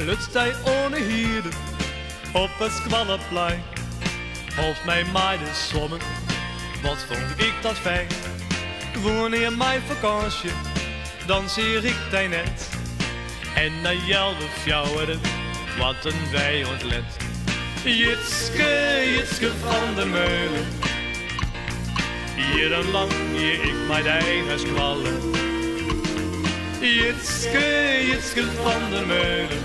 lutst hij ohne hierde op het squalleplein. Als mij maaide sommen, wat vond ik dat fijn. Wanneer mijn vakantie, dan zie ik die net. En na jou de fjouweren, wat een wij ontlet. Jitske, Jitske van der Meulen. Hier en lang hier ik mij deine squallen. Jitske, Jitske van der Meulen.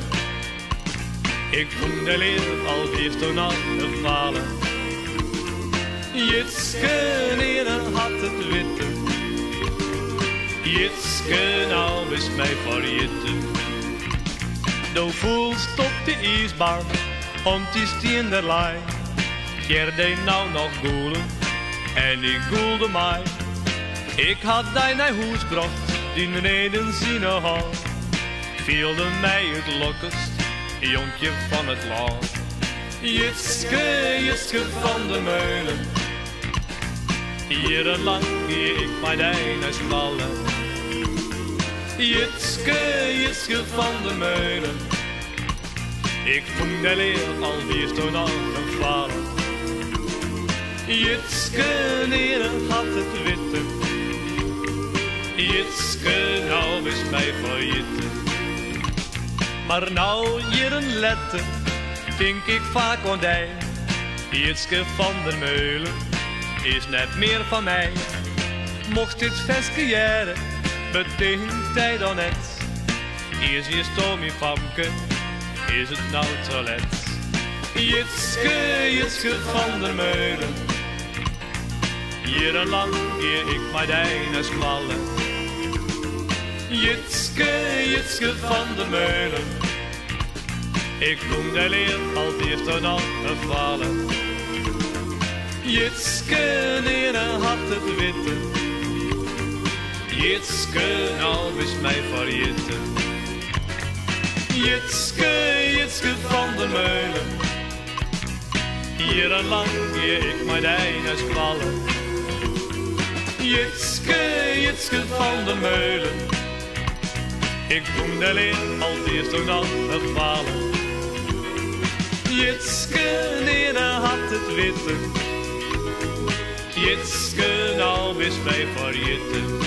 Ik vond de leer al eerst toen al gevallen. Jitske, neren had het witte. Jitske, nou is mij vergeten. Do voelst op de ijsbaan, om die steenderlei. Gerde nou nog goelen, en ik goelde mij. Ik had die naar huis gebracht, die beneden zien had. Vielde mij het lokkest, jonkje van het land. Jitske, Jitske van der Meulen. Jarenlang hier ik mij deine squallen. Jitske, Jitske van der Meulen. Ik vond de leer alweer toen al gevallen. Jitske, neren had het witte. Jitske, nou is mij vergeten. Maar nou hier een letter, denk ik vaak aan die. Jitske van der Meulen is net meer van mij. Mocht dit veske jaren, betekent hij dan net. Eerst je Tommy Famke, is het nou toilet. Jitske, Jitske van der Meulen. Jarenlang hier ik mij deine squallen. Jitske, Jitske van der Meulen. Ik vond de leer al eerst toen al gevallen. Jitske, neren had het witte. Jitske, nou is mij vergeten. Jitske, Jitske van der Meulen. Jarenlang hier ik mij deine squallen. Jitske, Jitske van der Meulen. Ik vond de leer al eerst toen al gevallen. Jitske, neren had het witte. Jitske, nou is mij vergeten.